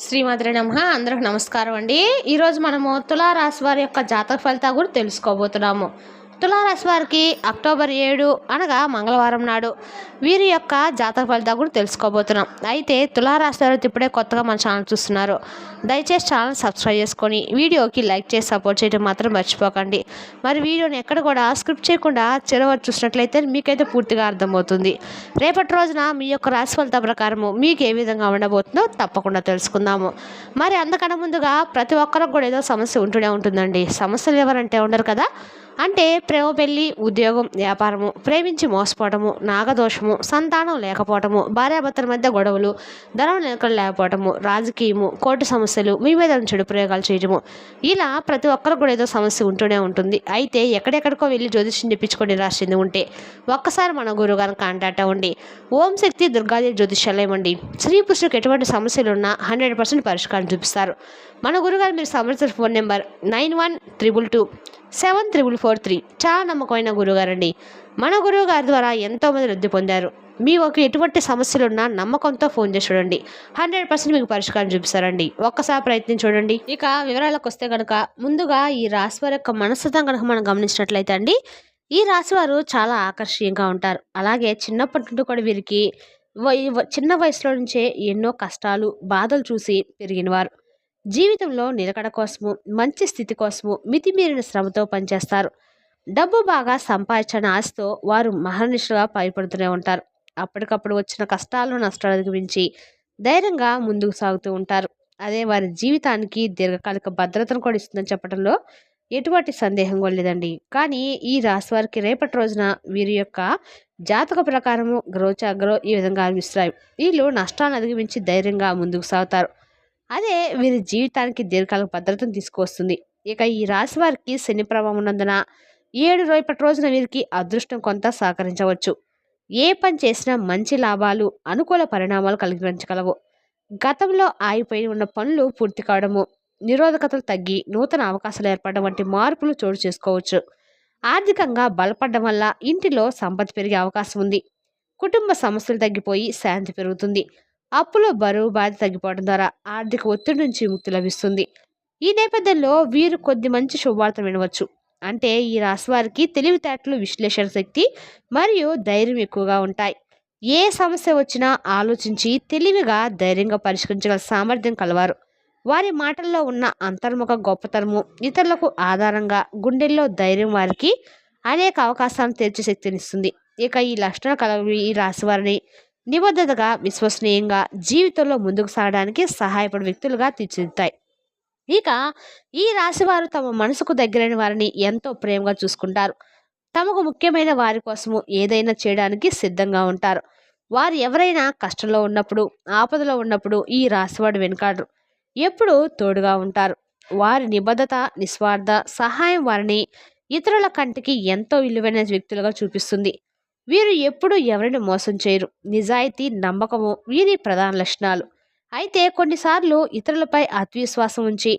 శ్రీమాత్రే నమః. అందరికి నమస్కారం అండి. ఈరోజు మనము తులారాశి వారి యొక్క జాతక ఫలితాలు కూడా తెలుసుకోబోతున్నాము. తులారాశి వారికి అక్టోబర్ 7 అనగా మంగళవారం నాడు వీరి యొక్క జాతక ఫలితాలు కూడా తెలుసుకోబోతున్నాం. అయితే తులారాశి వారు ఇప్పుడే కొత్తగా మన ఛానల్ చూస్తున్నారు, దయచేసి ఛానల్ సబ్స్క్రైబ్ చేసుకొని వీడియోకి లైక్ చేసి సపోర్ట్ చేయడం మాత్రం మర్చిపోకండి. మరి వీడియోని ఎక్కడ కూడా స్క్రిప్ట్ చేయకుండా చివరి చూసినట్లయితే మీకైతే పూర్తిగా అర్థమవుతుంది. రేపటి రోజున మీ యొక్క రాశి ఫలిత ప్రకారము మీకు ఏ విధంగా ఉండబోతుందో తప్పకుండా తెలుసుకుందాము. మరి అంతకన్నా ముందుగా ప్రతి ఒక్కరికి కూడా ఏదో సమస్య ఉంటూనే ఉంటుందండి. సమస్యలు ఎవరంటే ఉండరు కదా. అంటే ప్రేమ, పెళ్లి, ఉద్యోగం, వ్యాపారము, ప్రేమించి మోసపోవటము, నాగదోషము, సంతానం లేకపోవటము, భార్యాభర్తల మధ్య గొడవలు, ధనం నిలకడ లేకపోవటము, రాజకీయము, కోర్టు సమస్యలు, మీ మీద చెడు ప్రయోగాలు చేయటము, ఇలా ప్రతి ఒక్కరికి కూడా ఏదో సమస్య ఉంటూనే ఉంటుంది. అయితే ఎక్కడెక్కడికో వెళ్ళి జ్యోతిష్యం చెప్పించుకొని రాసింది ఉంటే ఒక్కసారి మన గురువు గారిని కాంటాక్ట్ అవ్వండి. ఓం శక్తి దుర్గాదేవి జ్యోతిష్యాలయం అండి. స్త్రీ పురుషులకు ఎటువంటి సమస్యలు ఉన్నా 100% పరిష్కారం చూపిస్తారు. మన గురుగారు మీరు సంబంధించిన ఫోన్ నెంబర్ 9122274443. చాలా నమ్మకమైన గురుగారండి. మన గురువు గారి ద్వారా ఎంతోమంది వృద్ధి పొందారు. మీకు ఎటువంటి సమస్యలున్నా నమ్మకంతో ఫోన్ చేసి చూడండి, 100% మీకు పరిష్కారం చూపిస్తారండి. ఒక్కసారి ప్రయత్నం చూడండి. ఇక వివరాలకు వస్తే కనుక ముందుగా ఈ రాశి వారి యొక్క మనస్తత్వం కనుక మనం గమనించినట్లయితే అండి, ఈ రాశి వారు చాలా ఆకర్షణీయంగా ఉంటారు. అలాగే చిన్నప్పటి నుండి కూడా వీరికి చిన్న వయసులో నుంచే ఎన్నో కష్టాలు, బాధలు చూసి పెరిగినవారు. జీవితంలో నిలకడ కోసము, మంచి స్థితి కోసము మితిమీరిన శ్రమతో పనిచేస్తారు. డబ్బు బాగా సంపాదించిన ఆశతో వారు మహర్నిశలుగా భయపడుతూనే ఉంటారు. అప్పటికప్పుడు వచ్చిన కష్టాలు, నష్టాలకు మించి ధైర్యంగా ముందుకు సాగుతూ ఉంటారు. అదే వారి జీవితానికి దీర్ఘకాలిక భద్రతను కూడా ఇస్తుందని చెప్పడంలో ఎటువంటి సందేహం కూడా లేదండి. కానీ ఈ రాశి వారికి రేపటి రోజున వీరి యొక్క జాతక ప్రకారము గ్రోచాగ్రో ఈ విధంగా అనిపిస్తాయి. వీళ్ళు నష్టాలను అధిగమించి ధైర్యంగా ముందుకు సాగుతారు. అదే వీరి జీవితానికి దీర్ఘకాలిక భద్రతను తీసుకువస్తుంది. ఇక ఈ రాశి వారికి శని ప్రభావం ఉన్నందున 7 రేపటి రోజున వీరికి అదృష్టం కొంత సహకరించవచ్చు. ఏ పని చేసినా మంచి లాభాలు, అనుకూల పరిణామాలు కలిగించగలవు. గతంలో ఆగిపోయి ఉన్న పనులు పూర్తి కావడము, నిరోధకతలు తగ్గి నూతన అవకాశాలు ఏర్పడడం వంటి మార్పులు చోటు చేసుకోవచ్చు. ఆర్థికంగా బలపడడం వల్ల ఇంటిలో సంపద పెరిగే అవకాశం ఉంది. కుటుంబ సమస్యలు తగ్గిపోయి శాంతి పెరుగుతుంది. అప్పులో బరువు బాధ్యత తగ్గిపోవడం ద్వారా ఆర్థిక ఒత్తిడి నుంచి ముక్తి లభిస్తుంది. ఈ నేపథ్యంలో వీరు కొద్ది మంచి శుభవార్తలు వినవచ్చు. అంటే ఈ రాశి వారికి తెలివితేటలు, విశ్లేషణ శక్తి మరియు ధైర్యం ఎక్కువగా ఉంటాయి. ఏ సమస్య వచ్చినా ఆలోచించి తెలివిగా ధైర్యంగా పరిష్కరించగల సామర్థ్యం కలవారు. వారి మాటల్లో ఉన్న అంతర్ముఖ గొప్పతనము ఇతరులకు ఆధారంగా గుండెల్లో ధైర్యం వారికి అనేక అవకాశాలను తెరిచే శక్తినిస్తుంది. ఇక ఈ లక్షణాలు కలవి ఈ రాశి వారిని నిబద్ధతగా, విశ్వసనీయంగా జీవితంలో ముందుకు సాగడానికి సహాయపడే వ్యక్తులుగా తీర్చిదిద్దాయి. ఇక ఈ రాశి వారు తమ మనసుకు దగ్గరైన వారిని ఎంతో ప్రేమగా చూసుకుంటారు. తమకు ముఖ్యమైన వారి కోసము ఏదైనా చేయడానికి సిద్ధంగా ఉంటారు. వారు ఎవరైనా కష్టంలో ఉన్నప్పుడు, ఆపదలో ఉన్నప్పుడు ఈ రాశివాడు వెనుకాడరు, ఎప్పుడూ తోడుగా ఉంటారు. వారి నిబద్ధత, నిస్వార్థ సహాయం వారిని ఇతరుల కంటికి ఎంతో విలువైన వ్యక్తులుగా చూపిస్తుంది. వీరు ఎప్పుడూ ఎవరిని మోసం చేయరు. నిజాయితీ, నమ్మకము వీరి ప్రధాన లక్షణాలు. అయితే కొన్నిసార్లు ఇతరులపై అతివిశ్వాసం ఉంచి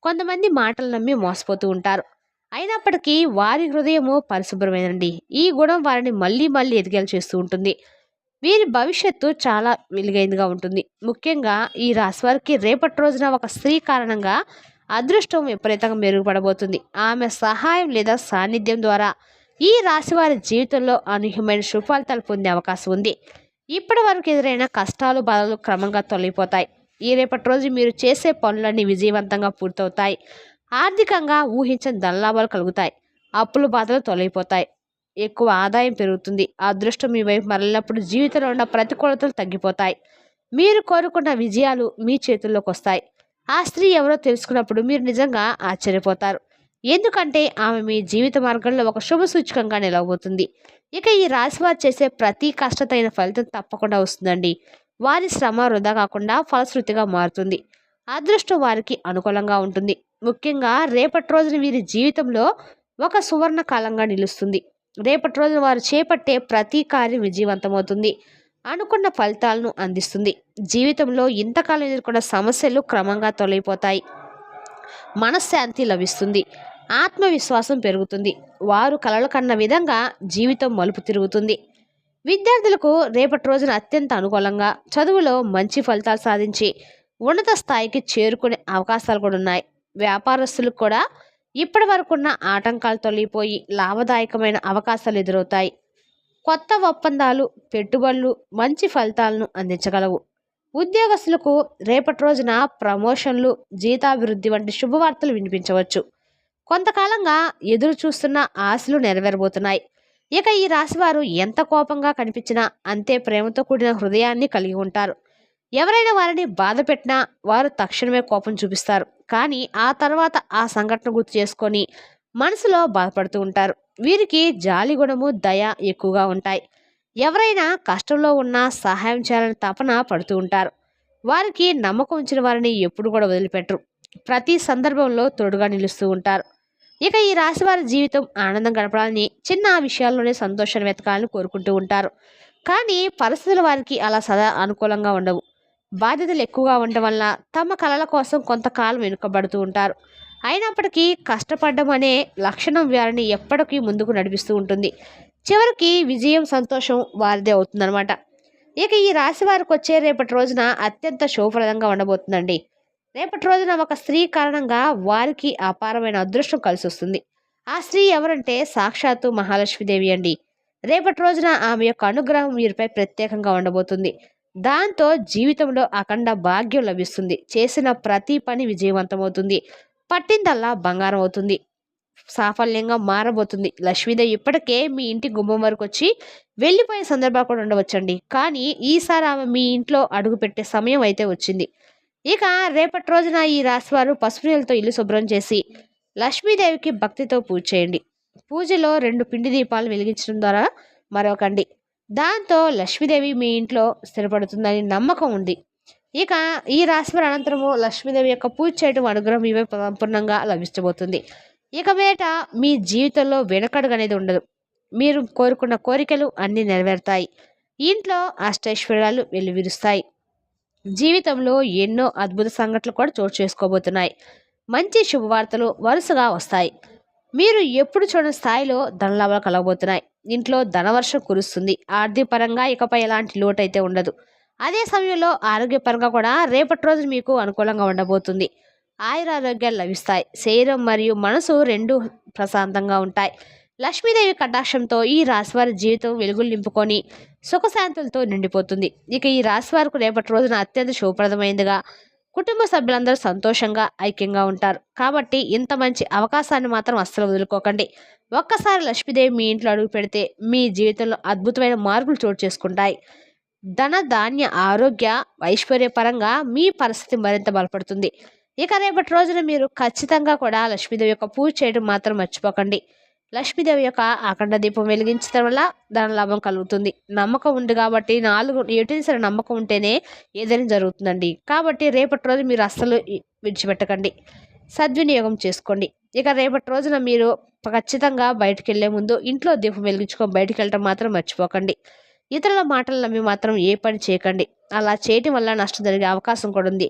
కొంతమంది మాటలు నమ్మి మోసపోతూ ఉంటారు. అయినప్పటికీ వారి హృదయము పరిశుభ్రమైనండి. ఈ గుణం వారిని మళ్ళీ మళ్ళీ ఎదిగేలా చేస్తూ ఉంటుంది. వీరి భవిష్యత్తు చాలా వెలుగైనదిగా ఉంటుంది. ముఖ్యంగా ఈ రాశి వారికి రేపటి రోజున ఒక స్త్రీ కారణంగా అదృష్టం విపరీతంగా మెరుగుపడబోతుంది. ఆమె సహాయం లేదా సాన్నిధ్యం ద్వారా ఈ రాశి వారి జీవితంలో అనూహ్యమైన శుభఫలితాలు పొందే అవకాశం ఉంది. ఇప్పటి వరకు ఎదురైన కష్టాలు, బాధలు క్రమంగా తొలగిపోతాయి. ఈ రేపటి రోజు మీరు చేసే పనులన్నీ విజయవంతంగా పూర్తవుతాయి. ఆర్థికంగా ఊహించని ధనలాభాలు కలుగుతాయి. అప్పుల బాధలు తొలగిపోతాయి. ఎక్కువ ఆదాయం పెరుగుతుంది. అదృష్టం మీ వైపు మరలినప్పుడు జీవితంలో ఉన్న ప్రతికూలతలు తగ్గిపోతాయి. మీరు కోరుకున్న విజయాలు మీ చేతుల్లోకి వస్తాయి. ఆ స్త్రీ ఎవరో తెలుసుకున్నప్పుడు మీరు నిజంగా ఆశ్చర్యపోతారు. ఎందుకంటే ఆమె మీ జీవిత మార్గంలో ఒక శుభ సూచకంగా నిలవబోతుంది. ఇక ఈ రాశి వారు చేసే ప్రతి కష్టతైన ఫలితం తప్పకుండా వస్తుందండి. వారి శ్రమ వృధా కాకుండా ఫలశ్రుతిగా మారుతుంది. అదృష్టం వారికి అనుకూలంగా ఉంటుంది. ముఖ్యంగా రేపటి రోజున వీరి జీవితంలో ఒక సువర్ణ కాలంగా నిలుస్తుంది. రేపటి రోజున వారు చేపట్టే ప్రతి కార్యం విజయవంతమవుతుంది. అనుకున్న ఫలితాలను అందిస్తుంది. జీవితంలో ఇంతకాలం ఎదుర్కొన్న సమస్యలు క్రమంగా తొలగిపోతాయి. మనశ్శాంతి లభిస్తుంది. ఆత్మవిశ్వాసం పెరుగుతుంది. వారు కలలు కన్న విధంగా జీవితం మలుపు తిరుగుతుంది. విద్యార్థులకు రేపటి రోజున అత్యంత అనుకూలంగా చదువులో మంచి ఫలితాలు సాధించి ఉన్నత స్థాయికి చేరుకునే అవకాశాలు కూడా ఉన్నాయి. వ్యాపారస్తులకు కూడా ఇప్పటి వరకున్న ఆటంకాలు తొలగిపోయి లాభదాయకమైన అవకాశాలు ఎదురవుతాయి. కొత్త ఒప్పందాలు, పెట్టుబడులు మంచి ఫలితాలను అందించగలవు. ఉద్యోగస్తులకు రేపటి రోజున ప్రమోషన్లు, జీతాభివృద్ధి వంటి శుభవార్తలు వినిపించవచ్చు. కొంతకాలంగా ఎదురు చూస్తున్న ఆశలు నెరవేరబోతున్నాయి. ఇక ఈ రాశివారు ఎంత కోపంగా కనిపించినా అంతే ప్రేమతో కూడిన హృదయాన్ని కలిగి ఉంటారు. ఎవరైనా వారిని బాధ పెట్టినా వారు తక్షణమే కోపం చూపిస్తారు. కానీ ఆ తర్వాత ఆ సంఘటన గుర్తు చేసుకొని మనసులో బాధపడుతూ ఉంటారు. వీరికి జాలి గుణము, దయ ఎక్కువగా ఉంటాయి. ఎవరైనా కష్టంలో ఉన్నా సహాయం చేయాలని తపన పడుతూ ఉంటారు. వారికి నమ్మకం ఉంచిన వారిని ఎప్పుడు కూడా వదిలిపెట్టరు. ప్రతి సందర్భంలో తోడుగా నిలుస్తూ ఉంటారు. ఇక ఈ రాశి వారి జీవితం ఆనందం గడపడాలని, చిన్న విషయాల్లోనే సంతోషాన్ని వెతకాలని కోరుకుంటూ ఉంటారు. కానీ పరిస్థితులు వారికి అలా సదా అనుకూలంగా ఉండవు. బాధ్యతలు ఎక్కువగా ఉండడం వల్ల తమ కలల కోసం కొంతకాలం వెనుకబడుతూ ఉంటారు. అయినప్పటికీ కష్టపడడం అనే లక్షణం వారిని ఎప్పటికీ ముందుకు నడిపిస్తూ ఉంటుంది. చివరికి విజయం, సంతోషం వారిదే అవుతుందన్నమాట. ఇక ఈ రాశి వారికి వచ్చే రేపటి రోజున అత్యంత శుభప్రదంగా ఉండబోతుందండి. రేపటి రోజున ఒక స్త్రీ కారణంగా వారికి అపారమైన అదృష్టం కలిసి వస్తుంది. ఆ స్త్రీ ఎవరంటే సాక్షాత్తు మహాలక్ష్మీదేవి అండి. రేపటి రోజున ఆమె యొక్క అనుగ్రహం వీరిపై ప్రత్యేకంగా ఉండబోతుంది. దాంతో జీవితంలో అఖండ భాగ్యం లభిస్తుంది. చేసిన ప్రతి పని విజయవంతమవుతుంది. పట్టిందల్లా బంగారం అవుతుంది. సాఫల్యంగా మారబోతుంది. లక్ష్మీదేవి ఇప్పటికే మీ ఇంటి గుమ్మం వరకు వచ్చి వెళ్ళిపోయే సందర్భాలు కూడా ఉండవచ్చండి. కానీ ఈసారి ఆమె మీ ఇంట్లో అడుగు పెట్టే సమయం అయితే వచ్చింది. ఇక రేపటి రోజున ఈ రాశివారు పసుపు నీళ్ళతో ఇల్లు శుభ్రం చేసి లక్ష్మీదేవికి భక్తితో పూజ చేయండి. పూజలో 2 పిండి దీపాలు వెలిగించడం ద్వారా మరొకండి. దాంతో లక్ష్మీదేవి మీ ఇంట్లో స్థిరపడుతుందని నమ్మకం ఉంది. ఇక ఈ రాశివారి అనంతరము లక్ష్మీదేవి యొక్క పూజ చేయడం అనుగ్రహం ఇవే సంపూర్ణంగా లభించబోతుంది. ఇక మీదట మీ జీవితంలో వెనకడుగు అనేది ఉండదు. మీరు కోరుకున్న కోరికలు అన్నీ నెరవేరుతాయి. ఇంట్లో అష్టైశ్వర్యాలు వెల్లివిరుస్తాయి. జీవితంలో ఎన్నో అద్భుత సంఘటనలు కూడా చోటు చేసుకోబోతున్నాయి. మంచి శుభవార్తలు వరుసగా వస్తాయి. మీరు ఎప్పుడు చూడని స్థాయిలో ధనలాభాలు కలగబోతున్నాయి. ఇంట్లో ధనవర్షం కురుస్తుంది. ఆర్థిక పరంగా ఇకపై ఎలాంటి లోటు అయితే ఉండదు. అదే సమయంలో ఆరోగ్యపరంగా కూడా రేపటి రోజు మీకు అనుకూలంగా ఉండబోతుంది. ఆయురారోగ్యాలు లభిస్తాయి. శరీరం మరియు మనసు రెండు ప్రశాంతంగా ఉంటాయి. లక్ష్మీదేవి కటాక్షంతో ఈ రాశివారి జీవితం వెలుగులు నింపుకొని సుఖశాంతులతో నిండిపోతుంది. ఇక ఈ రాశివారికి రేపటి రోజున అత్యంత శుభప్రదమైనదిగా కుటుంబ సభ్యులందరూ సంతోషంగా ఐక్యంగా ఉంటారు. కాబట్టి ఇంత మంచి అవకాశాన్ని మాత్రం అస్సలు వదులుకోకండి. ఒక్కసారి లక్ష్మీదేవి మీ ఇంట్లో అడుగు పెడితే మీ జీవితంలో అద్భుతమైన మార్పులు చోటు చేసుకుంటాయి. ధన, ధాన్య, ఆరోగ్య, ఐశ్వర్య పరంగా మీ పరిస్థితి మరింత బలపడుతుంది. ఇక రేపటి రోజున మీరు ఖచ్చితంగా కూడా లక్ష్మీదేవి యొక్క పూజ చేయడం మాత్రం మర్చిపోకండి. లక్ష్మీదేవి యొక్క అఖండ దీపం వెలిగించడం వల్ల ధన లాభం కలుగుతుంది. నమ్మకం ఉంది కాబట్టి 4 సరే నమ్మకం ఉంటేనే ఏదైనా జరుగుతుందండి. కాబట్టి రేపటి రోజు మీరు అస్సలు విడిచిపెట్టకండి, సద్వినియోగం చేసుకోండి. ఇక రేపటి రోజున మీరు ఖచ్చితంగా బయటికి వెళ్ళే ముందు ఇంట్లో దీపం వెలిగించుకొని బయటికి వెళ్ళటం మాత్రం మర్చిపోకండి. ఇతరుల మాటలు నమ్మి మాత్రం ఏ పని చేయకండి. అలా చేయటం వల్ల నష్టం జరిగే అవకాశం కూడా ఉంది.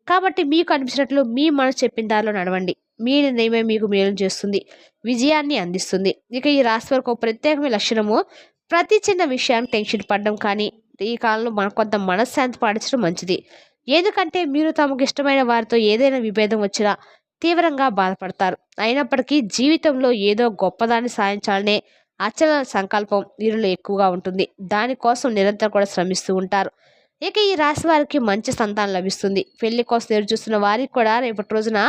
కాబట్టి మీకు అనిపించినట్లు మీ మనసు చెప్పిన దారిలో నడవండి. మీ నిర్ణయమే మీకు మేలు చేస్తుంది, విజయాన్ని అందిస్తుంది. ఇక ఈ రాశి వారికి ఒక ప్రత్యేకమైన లక్షణము ప్రతి చిన్న విషయాన్ని టెన్షన్ పడడం. కానీ ఈ కాలంలో కొంత మనశ్శాంతి పాటించడం మంచిది. ఎందుకంటే మీరు తమకు ఇష్టమైన వారితో ఏదైనా విభేదం వచ్చినా తీవ్రంగా బాధపడతారు. అయినప్పటికీ జీవితంలో ఏదో గొప్పదాన్ని సాధించాలనే అచల సంకల్పం వీరిలో ఎక్కువగా ఉంటుంది. దానికోసం నిరంతరం కూడా శ్రమిస్తూ ఉంటారు. ఇక ఈ రాశి వారికి మంచి సంతానం లభిస్తుంది. పెళ్లి కోసం ఎదురు చూస్తున్న వారికి కూడా రేపటి రోజున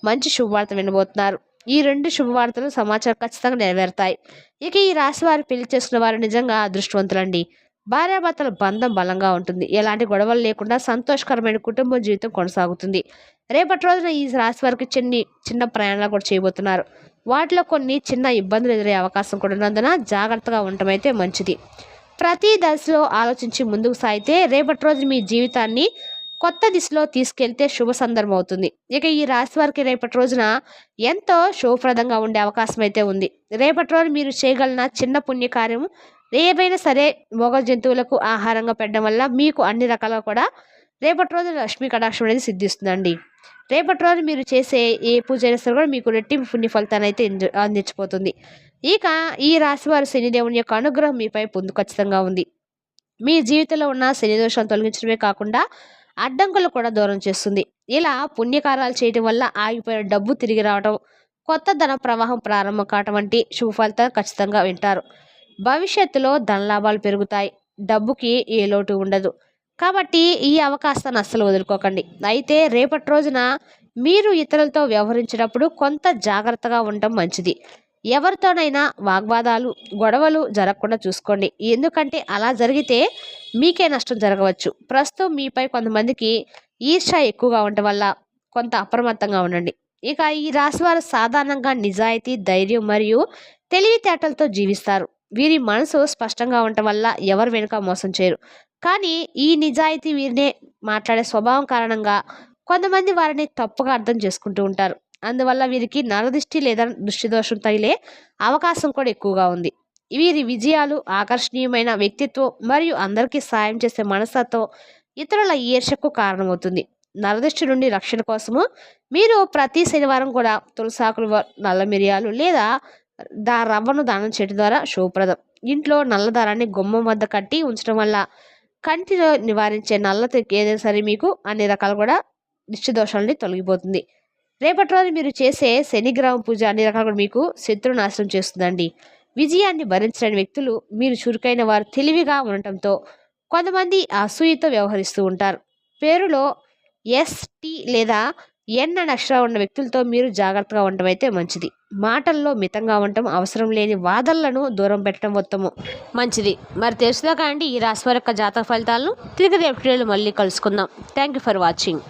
మంచి శుభవార్త వినబోతున్నారు. ఈ 2 శుభవార్తలు సమాచారం ఖచ్చితంగా నెరవేరుతాయి. ఇక ఈ రాశి వారు పెళ్లి చేసుకున్న వారు నిజంగా అదృష్టవంతులండి. భార్యాభర్తల బంధం బలంగా ఉంటుంది. ఎలాంటి గొడవలు లేకుండా సంతోషకరమైన కుటుంబ జీవితం కొనసాగుతుంది. రేపటి రోజున ఈ రాశి వారికి చిన్న ప్రయాణాలు కూడా చేయబోతున్నారు. వాటిలో కొన్ని చిన్న ఇబ్బందులు ఎదురయ్యే అవకాశం కూడా ఉన్నందున జాగ్రత్తగా ఉండటం అయితే మంచిది. ప్రతి దశలో ఆలోచించి ముందుకు సాగితే రేపటి రోజు మీ జీవితాన్ని కొత్త దిశలో తీసుకెళ్తే శుభ సందర్భం అవుతుంది. ఇక ఈ రాశి వారికి రేపటి రోజున ఎంతో శుభప్రదంగా ఉండే అవకాశం అయితే ఉంది. రేపటి రోజు మీరు చేయగలిగిన చిన్న పుణ్యకార్యం ఏవైనా సరే మోగ జంతువులకు ఆహారంగా పెట్టడం వల్ల మీకు అన్ని రకాలుగా కూడా రేపటి రోజు లక్ష్మీ కటాక్షం అనేది సిద్ధిస్తుందండి. రేపటి రోజు మీరు చేసే ఏ పూజ అయినా సరే కూడా మీకు రెట్టింపు పుణ్య ఫలితాన్ని అయితే అందించిపోతుంది. ఇక ఈ రాశివారి శనిదేవుని యొక్క అనుగ్రహం మీపై ఖచ్చితంగా ఉంది. మీ జీవితంలో ఉన్న శని దోషాలు తొలగించడమే కాకుండా అడ్డంకులు కూడా దూరం చేస్తుంది. ఇలా పుణ్యకార్యాలు చేయటం వల్ల ఆగిపోయిన డబ్బు తిరిగి రావటం, కొత్త ధన ప్రవాహం ప్రారంభం కావటం వంటి శుభ ఫలితాలు ఖచ్చితంగా వింటారు. భవిష్యత్తులో ధనలాభాలు పెరుగుతాయి. డబ్బుకి ఏ లోటు ఉండదు. కాబట్టి ఈ అవకాశాన్ని అస్సలు వదులుకోకండి. అయితే రేపటి రోజున మీరు ఇతరులతో వ్యవహరించినప్పుడు కొంత జాగ్రత్తగా ఉండటం మంచిది. ఎవరితోనైనా వాగ్వాదాలు, గొడవలు జరగకుండా చూసుకోండి. ఎందుకంటే అలా జరిగితే మీకే నష్టం జరగవచ్చు. ప్రస్తుతం మీపై కొంతమందికి ఈర్ష్య ఎక్కువగా ఉండటం వల్ల కొంత అప్రమత్తంగా ఉండండి. ఇక ఈ రాశి వారు సాధారణంగా నిజాయితీ, ధైర్యం మరియు తెలివితేటలతో జీవిస్తారు. వీరి మనసు స్పష్టంగా ఉండటం వల్ల ఎవరు వెనుక మోసం చేయరు. కానీ ఈ నిజాయితీ వీరినే మాట్లాడే స్వభావం కారణంగా కొంతమంది వారిని తప్పుగా అర్థం చేసుకుంటూ ఉంటారు. అందువల్ల వీరికి నరదిష్టి లేదా దృష్టి దోషం తగిలే అవకాశం కూడా ఎక్కువగా ఉంది. వీరి విజయాలు, ఆకర్షణీయమైన వ్యక్తిత్వం మరియు అందరికీ సాయం చేసే మనస్తత్వం ఇతరుల ఈర్ష్యకు కారణమవుతుంది. నరదిష్టి నుండి రక్షణ కోసము మీరు ప్రతి శనివారం కూడా తులసాకులు, నల్ల మిరియాలు లేదా రవ్వను దానం చేయడం ద్వారా శుభప్రదం. ఇంట్లో నల్ల దారాన్ని గుమ్మం వద్ద కట్టి ఉంచడం వల్ల కంటిలో నివారించే నల్లత ఏదైనా సరే మీకు అన్ని రకాలు కూడా దిష్టి దోషాలని తొలగిపోతుంది. రేపటి రోజు మీరు చేసే శనిగ్రహం పూజ అన్ని రకాలు కూడా మీకు శత్రు నాశనం చేస్తుందండి. విజయాన్ని భరించలేని వ్యక్తులు మీరు చురుకైన వారు తెలివిగా ఉండటంతో కొంతమంది అసూయతో వ్యవహరిస్తూ ఉంటారు. పేరులో ఎస్టి లేదా ఎన్ అనే అక్షరం ఉన్న వ్యక్తులతో మీరు జాగ్రత్తగా ఉండటం అయితే మంచిది. మాటల్లో మితంగా ఉండటం, అవసరం లేని వాదనలను దూరం పెట్టడం ఉత్తమం మంచిది. మరి తెలుసుదా కాండి ఈ రాశి వారి యొక్క జాతక ఫలితాలను. తిరిగి రేపు మళ్ళీ కలుసుకుందాం. Thank you for watching.